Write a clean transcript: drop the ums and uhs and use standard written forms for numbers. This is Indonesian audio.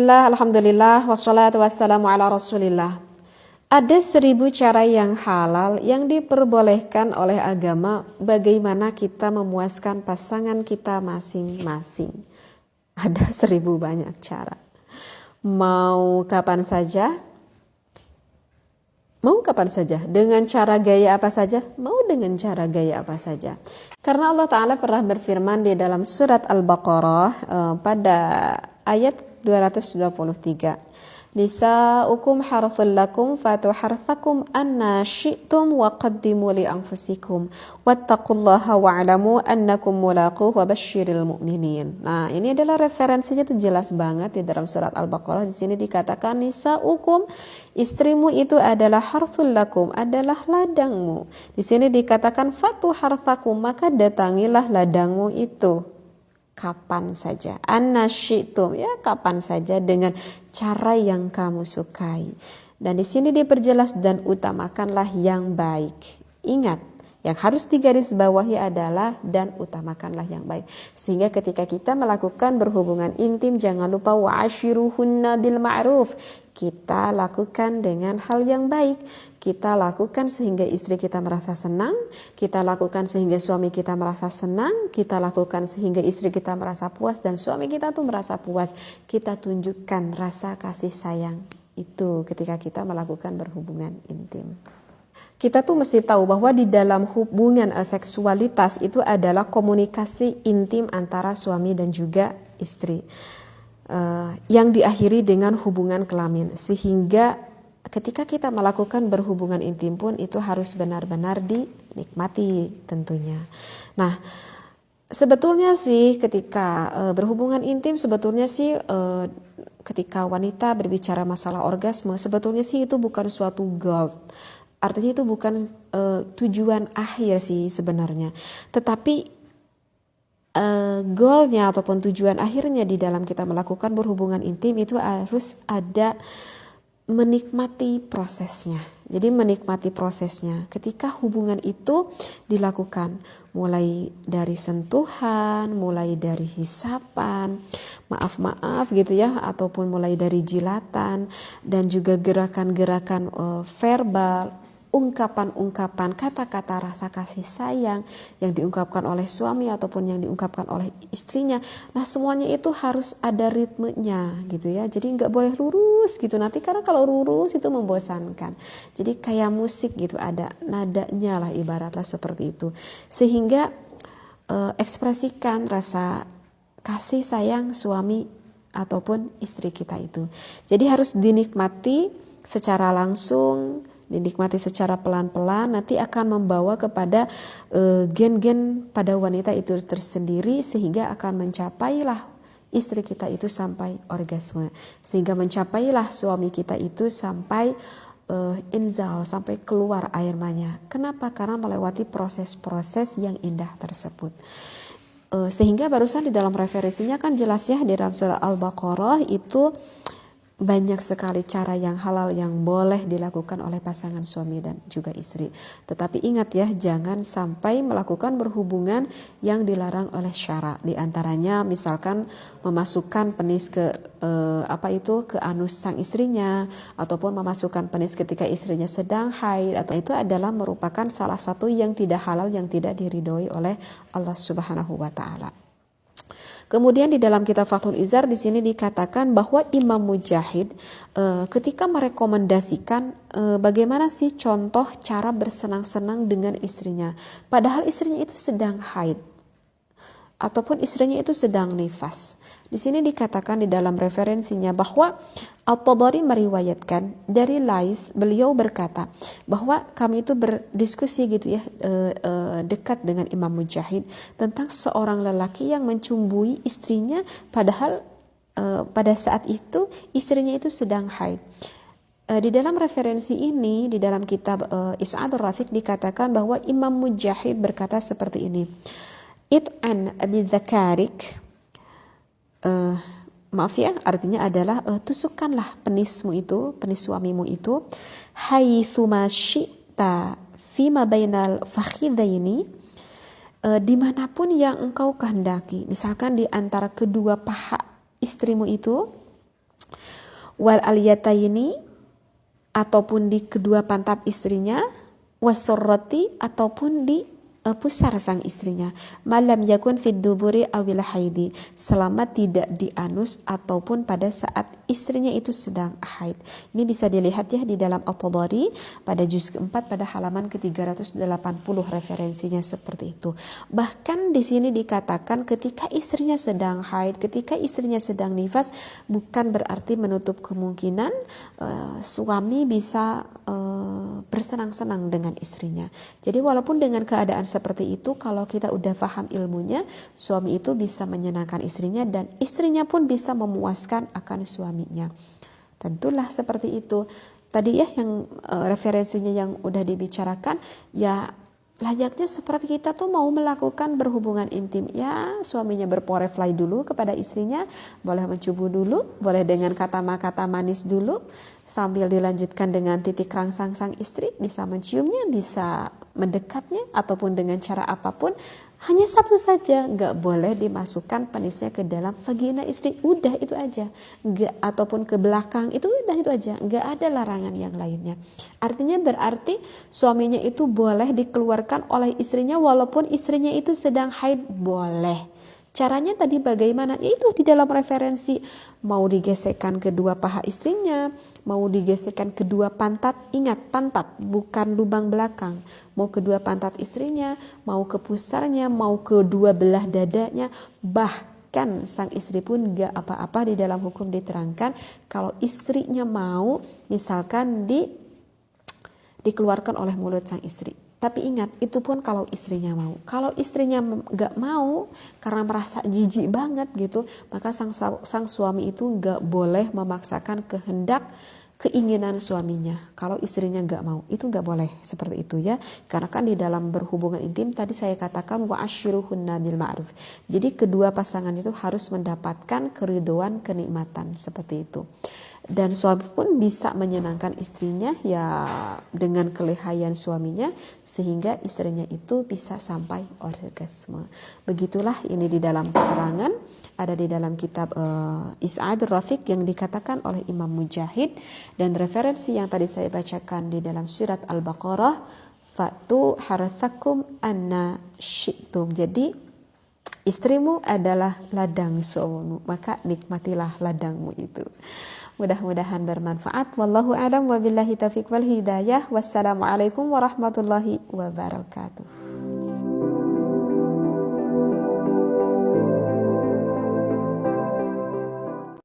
Alhamdulillah, wassalatu wassalamu ala rasulillah. Ada 1000 cara yang halal yang diperbolehkan oleh agama bagaimana kita memuaskan pasangan kita masing-masing. Ada 1000 banyak cara. Mau kapan saja? Mau kapan saja? Dengan cara gaya apa saja? Mau dengan cara gaya apa saja? Karena Allah Ta'ala pernah berfirman di dalam surat Al-Baqarah pada ayat 223. Nisa'ukum harthul lakum fatu harthakum anna syi'tum wa qaddimu li anfusikum wattaqullaha wa'lamu annakum mulaquh wa basyiril mu'minin. Nah, ini adalah referensinya itu jelas banget di dalam surat Al-Baqarah. Di sini dikatakan nisa'ukum, istrimu itu adalah harthul lakum, adalah ladangmu. Di sini dikatakan fatu harthakum, maka datangilah ladangmu itu kapan saja, annasyitum, ya kapan saja dengan cara yang kamu sukai. Dan di sini diperjelas dan utamakanlah yang baik. Ingat, yang harus digarisbawahi adalah dan utamakanlah yang baik. Sehingga ketika kita melakukan berhubungan intim, jangan lupa wa'ashiruhunna bil ma'ruf. Kita lakukan dengan hal yang baik. Kita lakukan sehingga istri kita merasa senang. Kita lakukan sehingga suami kita merasa senang. Kita lakukan sehingga istri kita merasa puas dan suami kita tuh merasa puas. Kita tunjukkan rasa kasih sayang itu ketika kita melakukan berhubungan intim. Kita tuh mesti tahu bahwa di dalam hubungan seksualitas itu adalah komunikasi intim antara suami dan juga istri yang diakhiri dengan hubungan kelamin, sehingga ketika kita melakukan berhubungan intim pun itu harus benar-benar dinikmati tentunya. Nah, sebetulnya sih ketika berhubungan intim sebetulnya sih ketika wanita berbicara masalah orgasme sebetulnya sih itu bukan suatu goal. Artinya itu bukan tujuan akhir sih sebenarnya. Tetapi goalnya ataupun tujuan akhirnya di dalam kita melakukan berhubungan intim itu harus ada menikmati prosesnya. Jadi menikmati prosesnya ketika hubungan itu dilakukan, mulai dari sentuhan, mulai dari hisapan, maaf gitu ya, ataupun mulai dari jilatan dan juga gerakan-gerakan verbal, ungkapan-ungkapan, kata-kata rasa kasih sayang yang diungkapkan oleh suami ataupun yang diungkapkan oleh istrinya. Nah, semuanya itu harus ada ritmenya gitu ya. Jadi nggak boleh lurus gitu nanti, karena kalau lurus itu membosankan. Jadi kayak musik gitu, ada nadanya lah, ibaratlah seperti itu. Sehingga ekspresikan rasa kasih sayang suami ataupun istri kita itu. Jadi harus dinikmati secara langsung, dinikmati secara pelan-pelan, nanti akan membawa kepada gen-gen pada wanita itu tersendiri, sehingga akan mencapailah istri kita itu sampai orgasme, sehingga mencapailah suami kita itu sampai inzal, sampai keluar air mata. Kenapa? Karena melewati proses-proses yang indah tersebut. Sehingga barusan di dalam referensinya kan jelas ya, di dalam surah Al-Baqarah itu banyak sekali cara yang halal yang boleh dilakukan oleh pasangan suami dan juga istri. Tetapi ingat ya, jangan sampai melakukan berhubungan yang dilarang oleh syara. Di antaranya misalkan memasukkan penis ke ke anus sang istrinya, ataupun memasukkan penis ketika istrinya sedang haid, atau itu adalah merupakan salah satu yang tidak halal, yang tidak diridhoi oleh Allah Subhanahu wa taala. Kemudian di dalam kitab Fathul Izar di sini dikatakan bahwa Imam Mujahid ketika merekomendasikan bagaimana sih contoh cara bersenang-senang dengan istrinya, padahal istrinya itu sedang haid ataupun istrinya itu sedang nifas. Di sini dikatakan di dalam referensinya bahwa At-Tabari meriwayatkan dari Lais, beliau berkata bahwa kami itu berdiskusi gitu ya, dekat dengan Imam Mujahid tentang seorang lelaki yang mencumbui istrinya padahal pada saat itu istrinya itu sedang haid. Di dalam referensi ini, di dalam kitab Is'adur Rafiq dikatakan bahwa Imam Mujahid berkata seperti ini, It'an bidzakarik, maaf ya, artinya adalah tusukkanlah penismu itu, penis suamimu itu, haitsuma syi'ta fima bainal fakhidaini, dimanapun yang engkau kehendaki, misalkan di antara kedua paha istrimu itu, wal aliyataini ataupun di kedua pantat istrinya, wasurrati ataupun di pusar sang istrinya, malam yakun fid duburi awil haidi, selama tidak di anus ataupun pada saat istrinya itu sedang haid. Ini bisa dilihat ya di dalam At-Tabari pada juz keempat pada halaman ke-380 referensinya seperti itu. Bahkan di sini dikatakan ketika istrinya sedang haid, ketika istrinya sedang nifas, bukan berarti menutup kemungkinan suami bisa bersenang-senang dengan istrinya. Jadi walaupun dengan keadaan seperti itu, kalau kita udah paham ilmunya, suami itu bisa menyenangkan istrinya dan istrinya pun bisa memuaskan akan suaminya. Tentulah seperti itu. Tadi ya yang referensinya yang udah dibicarakan, ya layaknya seperti kita tuh mau melakukan berhubungan intim, ya suaminya berporefly dulu kepada istrinya, boleh mencubu dulu, boleh dengan kata-kata manis dulu, sambil dilanjutkan dengan titik rangsang sang istri, bisa menciumnya, bisa mendekatnya, ataupun dengan cara apapun. Hanya satu saja, nggak boleh dimasukkan penisnya ke dalam vagina istri, udah itu aja. Nggak, ataupun ke belakang, itu udah itu aja, nggak ada larangan yang lainnya. Artinya berarti suaminya itu boleh dikeluarkan oleh istrinya walaupun istrinya itu sedang haid, boleh. Caranya tadi bagaimana? Itu di dalam referensi, mau digesekkan kedua paha istrinya, mau digesekkan kedua pantat, ingat pantat bukan lubang belakang, mau kedua pantat istrinya, mau ke pusarnya, mau kedua belah dadanya, bahkan sang istri pun gak apa-apa. Di dalam hukum diterangkan kalau istrinya mau misalkan dikeluarkan oleh mulut sang istri. Tapi ingat, itu pun kalau istrinya mau. Kalau istrinya gak mau karena merasa jijik banget gitu, maka sang suami itu gak boleh memaksakan kehendak keinginan suaminya. Kalau istrinya gak mau, itu gak boleh seperti itu ya. Karena kan di dalam berhubungan intim tadi saya katakan wa ashiruhunna bil ma'ruf. Jadi kedua pasangan itu harus mendapatkan keridhaan, kenikmatan seperti itu. Dan suami pun bisa menyenangkan istrinya ya dengan kelehayan suaminya sehingga istrinya itu bisa sampai orgasme. Begitulah ini di dalam keterangan ada di dalam kitab Is'adur Rafiq yang dikatakan oleh Imam Mujahid, dan referensi yang tadi saya bacakan di dalam surat Al-Baqarah, fatu harathakum anna syi'tum. Jadi istrimu adalah ladang suamimu, maka nikmatilah ladangmu itu. Mudah-mudahan bermanfaat. Wallahu a'lam wa billahi taufiq wal hidayah. Wassalamualaikum warahmatullahi wabarakatuh.